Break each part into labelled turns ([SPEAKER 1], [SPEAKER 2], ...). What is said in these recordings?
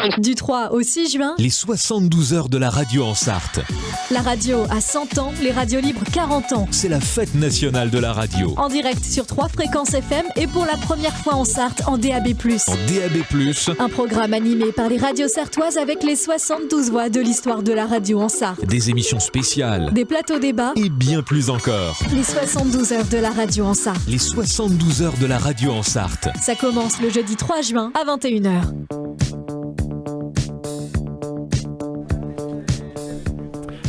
[SPEAKER 1] Du 3 au 6 juin,
[SPEAKER 2] les 72 heures de la radio en Sarthe.
[SPEAKER 1] la radio a 100 ans, les radios libres 40 ans.
[SPEAKER 2] C'est la fête nationale de la radio.
[SPEAKER 1] En direct sur 3 fréquences FM et pour la première fois en Sarthe en DAB+.
[SPEAKER 2] En DAB+,
[SPEAKER 1] Un programme animé par les radios sartoises avec les 72 voix de l'histoire de la radio en Sarthe.
[SPEAKER 2] des émissions spéciales
[SPEAKER 1] Des plateaux débats,
[SPEAKER 2] et bien plus encore.
[SPEAKER 1] les 72 heures de la radio en Sarthe.
[SPEAKER 2] Les 72 heures de la radio en Sarthe.
[SPEAKER 1] Ça commence le jeudi 3 juin à 21h.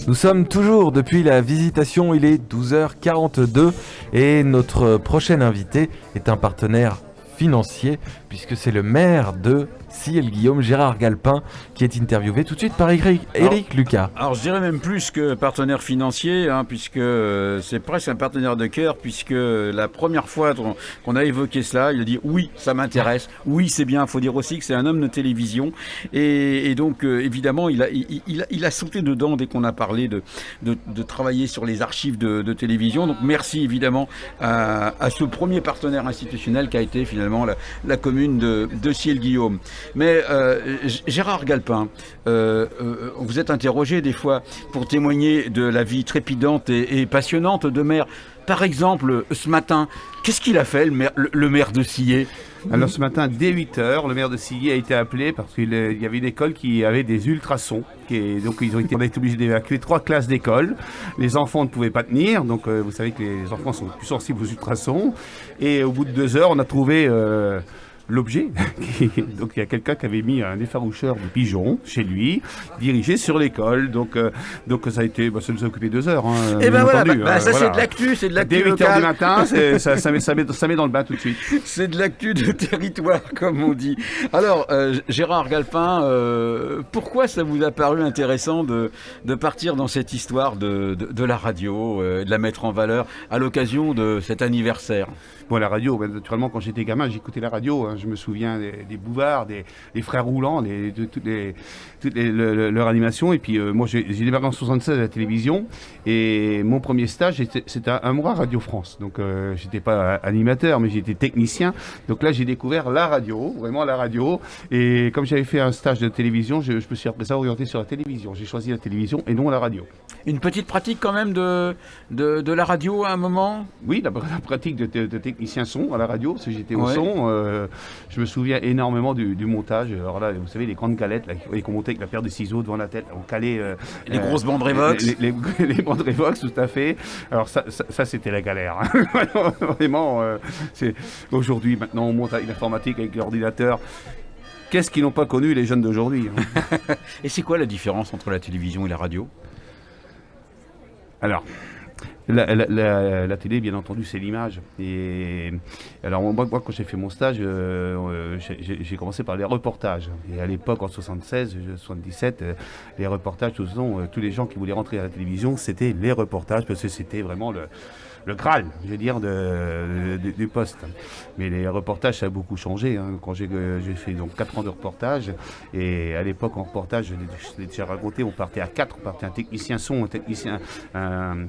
[SPEAKER 3] Nous sommes toujours depuis la visitation, il est 12h42 et notre prochain invité est un partenaire financier puisque c'est le maire de Sillé-le-Guillaume, Gérard Galpin, qui est interviewé tout de suite par Éric Lucas.
[SPEAKER 4] Alors je dirais même plus que partenaire financier, puisque c'est presque un partenaire de cœur, puisque la première fois qu'on a évoqué cela, il a dit oui, ça m'intéresse, oui, c'est bien. Il faut dire aussi que c'est un homme de télévision, et donc évidemment il a sauté dedans dès qu'on a parlé de travailler sur les archives de télévision. Donc merci évidemment à ce premier partenaire institutionnel qui a été finalement la commune de Sillé-le-Guillaume. Mais Gérard Galpin, vous êtes interrogé des fois pour témoigner de la vie trépidante et passionnante de maire. Par exemple, ce matin, qu'est-ce qu'il a fait le maire de Sillé ?
[SPEAKER 5] Alors ce matin, dès 8h, le maire de Sillé a été appelé parce qu'il y avait une école qui avait des ultrasons. Donc on a été obligé d'évacuer 3 classes d'école. Les enfants ne pouvaient pas tenir, donc vous savez que les enfants sont plus sensibles aux ultrasons. Et au bout de 2 heures, on a trouvé... l'objet. Donc il y a quelqu'un qui avait mis un effaroucheur de pigeons chez lui, dirigé sur l'école. Donc ça a été, ça nous a occupé 2 heures.
[SPEAKER 4] Et ben voilà,
[SPEAKER 5] entendu,
[SPEAKER 4] ça
[SPEAKER 5] voilà.
[SPEAKER 4] c'est de l'actu, c'est de l'actu
[SPEAKER 5] Dès 8h
[SPEAKER 4] locale.
[SPEAKER 5] du matin, ça met dans le bain tout de suite.
[SPEAKER 4] C'est de l'actu de territoire, comme on dit. Alors, Gérard Galpin, pourquoi ça vous a paru intéressant de partir dans cette histoire de la radio, de la mettre en valeur à l'occasion de cet anniversaire ?
[SPEAKER 5] Bon, la radio, naturellement, quand j'étais gamin, j'écoutais la radio. Je me souviens des Bouvards, des Frères Roulants, de toutes leur animation. Et puis, moi, j'ai démarré en 76 à la télévision. Et mon premier stage, c'était un mois à Radio France. Donc, j'étais pas animateur, mais j'étais technicien. Donc là, j'ai découvert la radio, vraiment la radio. Et comme j'avais fait un stage de télévision, je me suis après ça orienté sur la télévision. J'ai choisi la télévision et non la radio.
[SPEAKER 4] Une petite pratique quand même de la radio à un moment ?
[SPEAKER 5] Oui, la pratique de technicien son à la radio, parce que j'étais au son. Je me souviens énormément du montage. Alors là, vous savez, les grandes galettes, là, qu'on montait avec la paire de ciseaux devant la tête. On calait...
[SPEAKER 4] les grosses bandes Revox.
[SPEAKER 5] Les bandes Revox, tout à fait. Alors ça c'était la galère. Vraiment, aujourd'hui, maintenant, on monte avec l'informatique, avec l'ordinateur. Qu'est-ce qu'ils n'ont pas connu, les jeunes d'aujourd'hui,
[SPEAKER 4] Et c'est quoi la différence entre la télévision et la radio ?
[SPEAKER 5] Alors... La télé, bien entendu, c'est l'image. Et alors moi, quand j'ai fait mon stage, j'ai commencé par les reportages. Et à l'époque, en 76, 77, les reportages, tous les gens qui voulaient rentrer à la télévision, c'était les reportages, parce que c'était vraiment le Graal, je veux dire, du poste. Mais les reportages, ça a beaucoup changé. Quand j'ai fait donc 4 ans de reportage, et à l'époque, en reportage, je l'ai déjà raconté, on partait à 4, on partait un technicien son, un technicien, un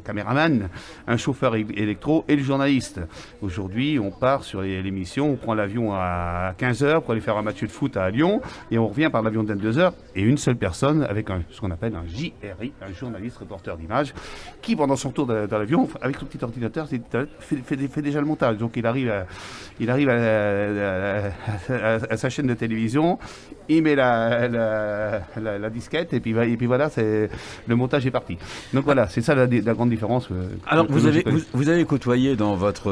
[SPEAKER 5] caméraman, un chauffeur électro et le journaliste. Aujourd'hui, on part sur l'émission, on prend l'avion à 15h pour aller faire un match de foot à Lyon, et on revient par l'avion de 22h, et une seule personne avec ce qu'on appelle un JRI, un journaliste reporter d'image, qui pendant son tour dans l'avion, avec son petit ordinateur, fait déjà le montage. Donc il arrive à sa chaîne de télévision, il met la disquette, et puis voilà, le montage est parti. Donc voilà, c'est ça la grande différence.
[SPEAKER 4] Alors vous avez côtoyé dans votre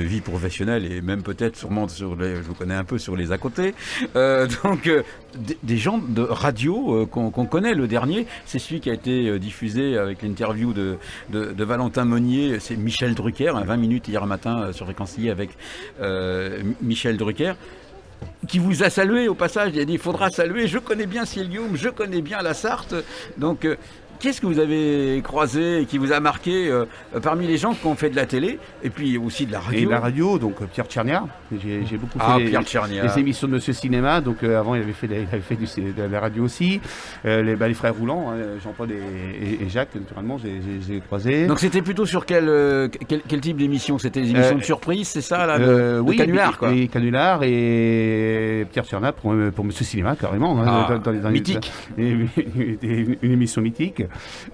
[SPEAKER 4] vie professionnelle, et même peut-être sûrement je vous connais un peu sur les à côté, des gens de radio qu'on connaît. Le dernier, c'est celui qui a été diffusé avec l'interview de Valentin Monnier. C'est Michel Drucker, 20 minutes hier matin sur Fréquencier avec Michel Drucker, qui vous a salué au passage. Il a dit, il faudra saluer, je connais bien Sillé-le-Guillaume, je connais bien la Sarthe. Donc qu'est-ce que vous avez croisé et qui vous a marqué parmi les gens qui ont fait de la télé et puis aussi de la radio?
[SPEAKER 5] Et la radio, donc Pierre Tchernia. J'ai beaucoup fait
[SPEAKER 4] Pierre Tchernia.
[SPEAKER 5] les émissions de Monsieur Cinéma. Donc avant, il avait fait de la radio aussi. Les frères Roulants, hein, Jean-Paul et Jacques, naturellement, j'ai croisé.
[SPEAKER 4] Donc c'était plutôt sur quel type d'émission? C'était des émissions de surprise, c'est ça là,
[SPEAKER 5] oui,
[SPEAKER 4] canular, quoi.
[SPEAKER 5] Et canular et Pierre Tchernia pour Monsieur Cinéma, carrément. Hein,
[SPEAKER 4] mythique.
[SPEAKER 5] Une émission mythique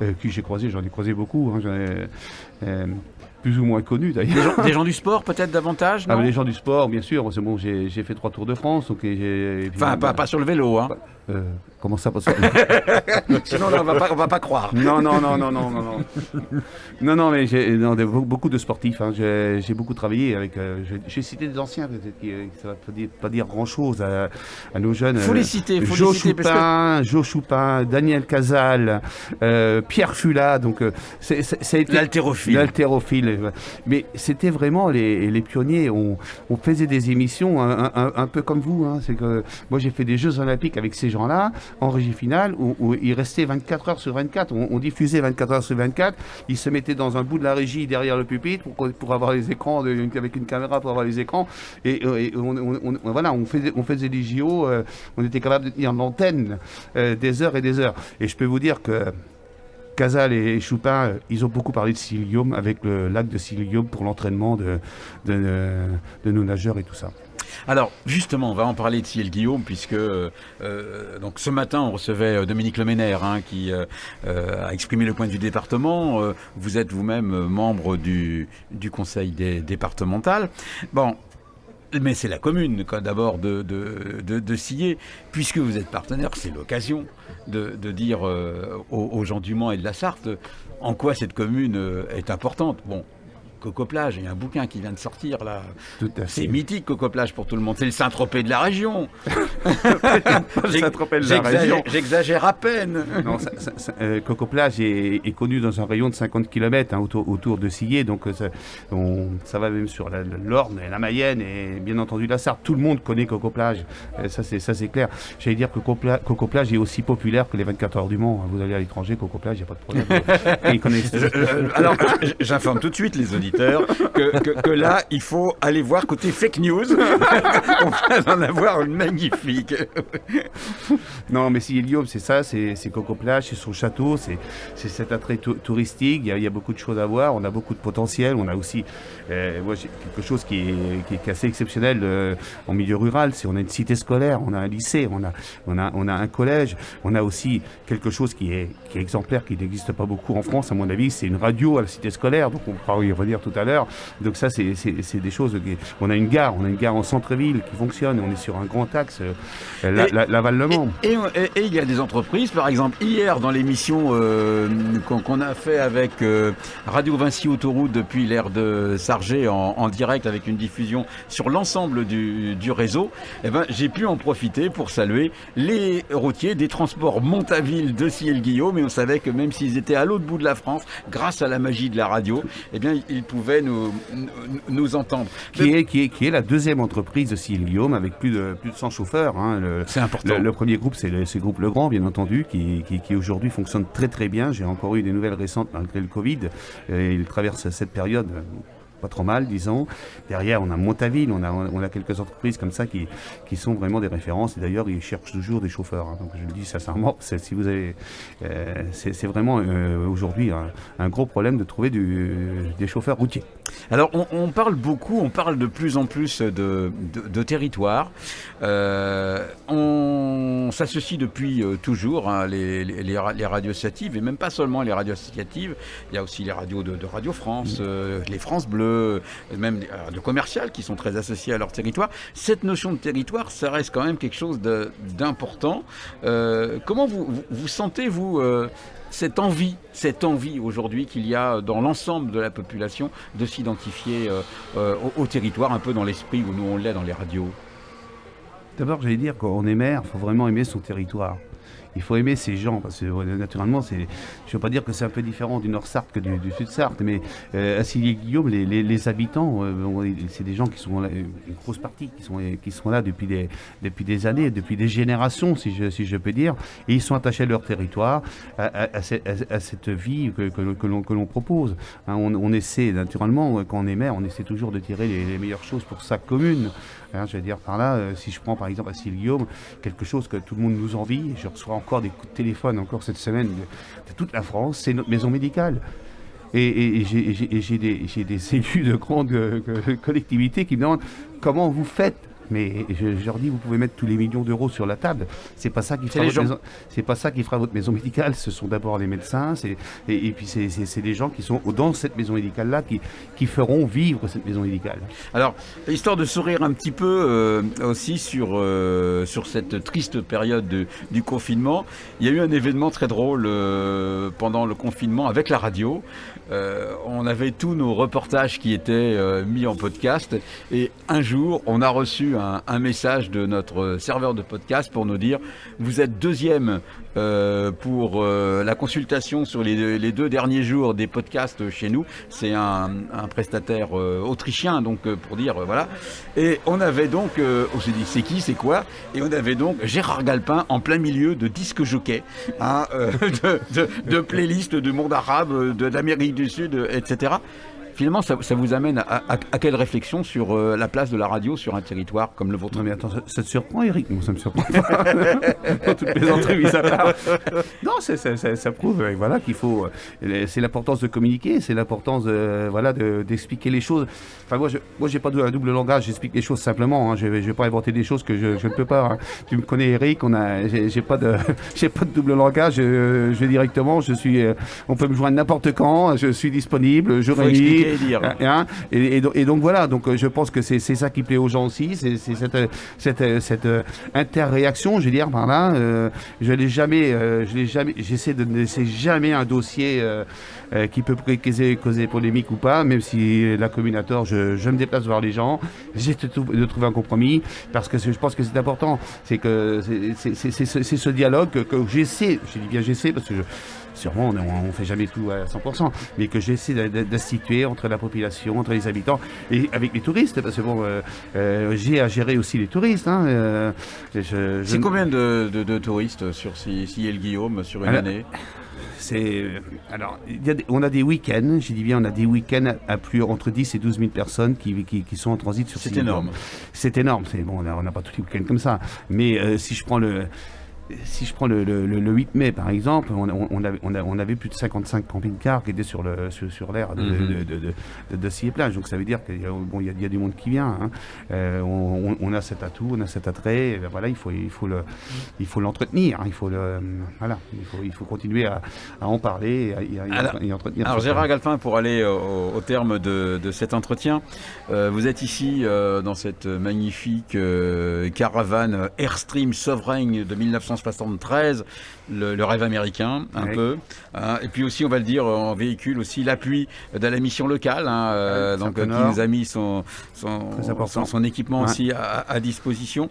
[SPEAKER 5] que j'en ai croisé beaucoup. Hein, plus ou moins connus d'ailleurs.
[SPEAKER 4] Des gens du sport peut-être davantage, non?
[SPEAKER 5] Les gens du sport, bien sûr. C'est bon, j'ai fait 3 Tours de France. Donc,
[SPEAKER 4] pas sur le vélo, hein.
[SPEAKER 5] Comment ça, pas sur le vélo?
[SPEAKER 4] Sinon, là, on va pas croire.
[SPEAKER 5] Non. Non, mais beaucoup de sportifs. Hein. J'ai beaucoup travaillé avec. J'ai cité des anciens, peut-être, ça va pas dire grand-chose à nos jeunes.
[SPEAKER 4] Faut les citer.
[SPEAKER 5] Joe Choupin, Daniel Casal, Pierre Fula. Donc, ça a été l'haltérophile. Mais c'était vraiment les pionniers. On faisait des émissions un peu comme vous. Hein. C'est que moi, j'ai fait des Jeux Olympiques avec ces gens-là en régie finale où il restait 24 heures sur 24. On diffusait 24 heures sur 24. Ils se mettaient dans un bout de la régie derrière le pupitre pour avoir les écrans avec une caméra pour avoir les écrans. Et on faisait des JO. On était capable de tenir l'antenne des heures et des heures. Et je peux vous dire que Casal et Choupin, ils ont beaucoup parlé de Cyril-Guillaume avec le lac de Cyril-Guillaume pour l'entraînement de nos nageurs et tout ça.
[SPEAKER 4] Alors, justement, on va en parler de Cyril-Guillaume, puisque donc ce matin, on recevait Dominique Leménaire, hein, qui a exprimé le point de vue département. Vous êtes vous-même membre du conseil départemental. Bon, mais c'est la commune, d'abord, de Sillé. Puisque vous êtes partenaire, c'est l'occasion de dire aux gens du Mans et de la Sarthe en quoi cette commune est importante. Bon, Coco-Plage, il y a un bouquin qui vient de sortir là. C'est mythique, Coco-Plage, pour tout le monde. C'est le Saint-Tropez de la région. J'exagère à peine.
[SPEAKER 5] Non, Coco-Plage est connu dans un rayon de 50 km autour de Sillé. Donc ça va même sur l'Orne et la Mayenne et bien entendu la Sarthe. Tout le monde connaît Coco-Plage. Ça c'est clair. J'allais dire que Coco-Plage est aussi populaire que les 24 heures du Mans. Vous allez à l'étranger, Coco-Plage, il n'y a pas de problème. Ils connaissent.
[SPEAKER 4] Alors, j'informe tout de suite les auditeurs que là, il faut aller voir côté fake news. On va en avoir une magnifique.
[SPEAKER 5] Non, mais Cyril-Guillaume, c'est ça, c'est Coco-Plage, c'est son château, c'est cet attrait touristique. Il y a beaucoup de choses à voir, on a beaucoup de potentiel. On a aussi quelque chose qui est assez exceptionnel en milieu rural. On a une cité scolaire, on a un lycée, on a un collège. On a aussi quelque chose qui est exemplaire, qui n'existe pas beaucoup en France, à mon avis. C'est une radio à la cité scolaire, donc on pourra y revenir tout à l'heure. Donc ça, c'est des choses. On a une gare en centre-ville qui fonctionne. On est sur un grand axe, Laval-Le Mans.
[SPEAKER 4] Et il y a des entreprises, par exemple, hier dans l'émission qu'on a fait avec Radio Vinci Autoroute depuis l'aire de Sargé en direct avec une diffusion sur l'ensemble du réseau, j'ai pu en profiter pour saluer les routiers des transports Montaville de Cyril-Guillaume. Et on savait que même s'ils étaient à l'autre bout de la France, grâce à la magie de la radio, ils pouvaient nous entendre.
[SPEAKER 5] Qui est la deuxième entreprise de Cyril-Guillaume avec plus de 100 chauffeurs. Hein.
[SPEAKER 4] C'est important.
[SPEAKER 5] Le premier groupe, c'est le groupe Legrand, bien entendu, qui aujourd'hui fonctionne très très bien. J'ai encore eu des nouvelles récentes malgré le Covid. Il traverse cette période pas trop mal, disons. Derrière, on a Montaville, on a quelques entreprises comme ça qui sont vraiment des références. Et d'ailleurs, ils cherchent toujours des chauffeurs. Hein. Donc, je le dis sincèrement, si vous avez, c'est vraiment aujourd'hui un gros problème de trouver des chauffeurs routiers.
[SPEAKER 4] Alors, on parle beaucoup, on parle de plus en plus de territoire. On s'associe depuis toujours, hein, les radios associatives, et même pas seulement les radios associatives. Il y a aussi les radios de Radio France, les France Bleu, même des radios commerciales qui sont très associées à leur territoire. Cette notion de territoire, ça reste quand même quelque chose d'important. Comment vous sentez, vous, cette envie aujourd'hui qu'il y a dans l'ensemble de la population de s'identifier au territoire, un peu dans l'esprit où nous on l'est dans les radios?
[SPEAKER 5] D'abord, j'allais dire qu'on est maire, il faut vraiment aimer son territoire. Il faut aimer ces gens, parce que naturellement, je ne veux pas dire que c'est un peu différent du Nord-Sarthe que du Sud-Sarthe, mais à Silliers-Guillaume, les habitants, c'est des gens qui sont là, une grosse partie, qui sont là depuis des années, depuis des générations, si je peux dire, et ils sont attachés à leur territoire, à cette vie que l'on propose. Hein, on essaie, naturellement, quand on est maire, on essaie toujours de tirer les meilleures choses pour sa commune. Hein, je veux dire par là, si je prends par exemple à Silliers-Guillaume, quelque chose que tout le monde nous envie, je reçois encore des coups de téléphone encore cette semaine de toute la France, c'est notre maison médicale. Et j'ai des élus de grandes collectivités qui me demandent comment vous faites. Mais je leur dis, vous pouvez mettre tous les millions d'euros sur la table. C'est pas ça qui fera votre maison médicale. Ce sont d'abord les médecins, et puis c'est des gens qui sont dans cette maison médicale-là qui feront vivre cette maison médicale.
[SPEAKER 4] Alors, histoire de sourire un petit peu aussi sur cette triste période du confinement, il y a eu un événement très drôle pendant le confinement avec la radio. On avait tous nos reportages qui étaient mis en podcast, et un jour, on a reçu un message de notre serveur de podcast pour nous dire vous êtes deuxième pour la consultation sur les 2 derniers jours des podcasts chez nous. C'est un prestataire autrichien, donc pour dire voilà. Et on avait donc, on s'est dit c'est qui, c'est quoi, et on avait donc Gérard Galpin en plein milieu de disques jockey, hein, de playlists du monde arabe, d'Amérique du Sud, etc. Finalement, ça vous amène à quelle réflexion sur la place de la radio sur un territoire comme le vôtre?
[SPEAKER 5] Non mais attends, ça te surprend, Eric? Non, ça me surprend pas. Dans toutes les entrevues à part. Non, ça prouve voilà, qu'il faut... c'est l'importance de communiquer, c'est l'importance d'expliquer les choses. Enfin, moi, j'ai pas de double langage, j'explique les choses simplement. Hein. Je vais pas inventer des choses que je ne peux pas. Hein. Tu me connais, Eric, j'ai pas de double langage. Je vais directement, on peut me joindre n'importe quand, je suis disponible, je réunis. Et donc voilà, donc je pense que c'est ça qui plaît aux gens aussi, c'est cette interréaction, je veux dire par là. Je n'ai jamais, j'essaie de ne laisser jamais un dossier qui peut causer polémique ou pas, même si la commune a tort, je me déplace voir les gens, j'essaie de trouver un compromis, parce que je pense que c'est important, c'est ce dialogue que j'essaie, je dis bien j'essaie, parce que sûrement, on ne fait jamais tout à 100%, mais que j'essaie d'instituer entre la population, entre les habitants et avec les touristes, parce que bon, j'ai à gérer aussi les touristes. Hein,
[SPEAKER 4] c'est combien de touristes sur Silliers-Guillaume sur une année?
[SPEAKER 5] On a des week-ends, j'ai dit bien, on a des week-ends à plus entre 10 et 12 000 personnes qui sont en transit sur
[SPEAKER 4] C'est énorme.
[SPEAKER 5] C'est énorme, on n'a pas tous les week-ends comme ça, mais si je prends le 8 mai, par exemple, on avait plus de 55 camping-cars qui étaient sur l'aire de Silliers-Plage. Donc ça veut dire qu'il y a du monde qui vient. Hein. On a cet atout, on a cet attrait. Et ben voilà, il faut l'entretenir. Hein. Il faut continuer à en parler et entretenir.
[SPEAKER 4] Alors Gérard Galpin, pour aller au terme de cet entretien, vous êtes ici dans cette magnifique caravane Airstream Sovereign de 1973, le rêve américain, un peu. Et puis aussi, on va le dire, on véhicule aussi l'appui de la mission locale, donc qui nous a mis son équipement aussi à disposition.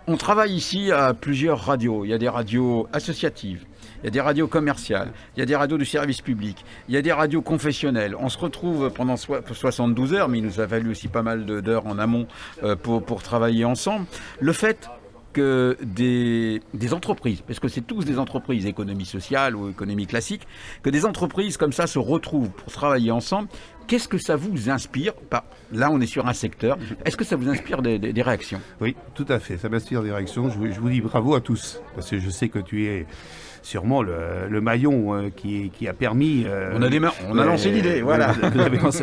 [SPEAKER 4] On travaille ici à plusieurs radios. Il y a des radios associatives, il y a des radios commerciales, il y a des radios de service public, il y a des radios confessionnelles. On se retrouve pendant 72 heures, mais il nous a fallu aussi pas mal d'heures en amont pour travailler ensemble. Le fait que des entreprises, parce que c'est tous des entreprises, économie sociale ou économie classique, que des entreprises comme ça se retrouvent pour travailler ensemble, qu'est-ce que ça vous inspire? Là, on est sur un secteur. Est-ce que ça vous inspire des réactions?
[SPEAKER 5] Oui, tout à fait. Ça m'inspire des réactions. Je vous dis bravo à tous, parce que je sais que tu es sûrement le maillon qui a permis...
[SPEAKER 4] on a lancé l'idée, voilà.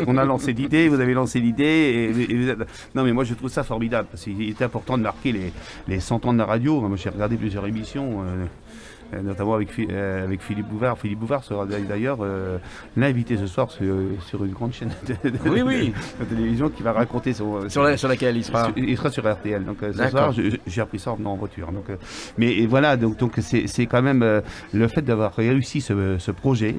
[SPEAKER 5] On a lancé l'idée, vous avez lancé l'idée. Non, mais moi, je trouve ça formidable, parce qu'il est important de marquer les 100 ans de la radio. Moi, j'ai regardé plusieurs émissions notamment avec Philippe Bouvard. Philippe Bouvard sera d'ailleurs l'invité ce soir sur une grande chaîne de télévision qui va raconter
[SPEAKER 4] sur laquelle il sera.
[SPEAKER 5] Il sera sur RTL. Donc ce soir, j'ai appris ça en voiture. Donc, mais voilà, donc c'est quand même le fait d'avoir réussi ce projet.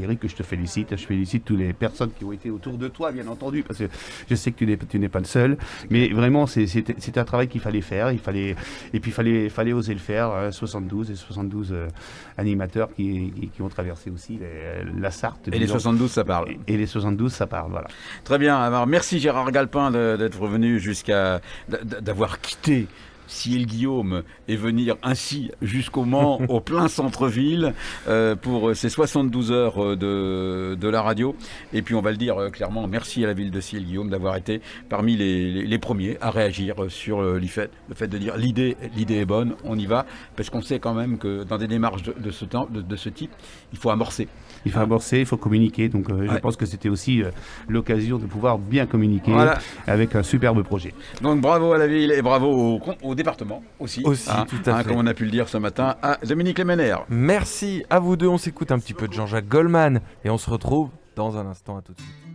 [SPEAKER 5] Eric, je te félicite. Je félicite toutes les personnes qui ont été autour de toi, bien entendu, parce que je sais que tu n'es pas le seul. Mais vraiment, c'était un travail qu'il fallait faire. Il fallait oser le faire. 72 animateurs qui ont traversé aussi la Sarthe.
[SPEAKER 4] Et les 72, ça parle.
[SPEAKER 5] Et les 72, ça parle, voilà.
[SPEAKER 4] Très bien. Alors, merci Gérard Galpin d'être venu d'avoir quitté Ciel-Guillaume et venir ainsi jusqu'au Mans, au plein centre-ville, pour ces 72 heures de la radio. Et puis on va le dire clairement, merci à la ville de Ciel-Guillaume d'avoir été parmi les premiers à réagir sur le fait de dire l'idée est bonne, on y va, parce qu'on sait quand même que dans des démarches de ce type, il faut amorcer.
[SPEAKER 5] Il faut amorcer, il faut communiquer. Donc je pense que c'était aussi l'occasion de pouvoir bien communiquer avec un superbe projet.
[SPEAKER 4] Donc bravo à la ville et bravo au département aussi,
[SPEAKER 3] tout à fait.
[SPEAKER 4] Comme on a pu le dire ce matin, à Dominique Lemener.
[SPEAKER 3] Merci à vous deux, on s'écoute un petit peu de Jean-Jacques Goldman et on se retrouve dans un instant, à tout de suite.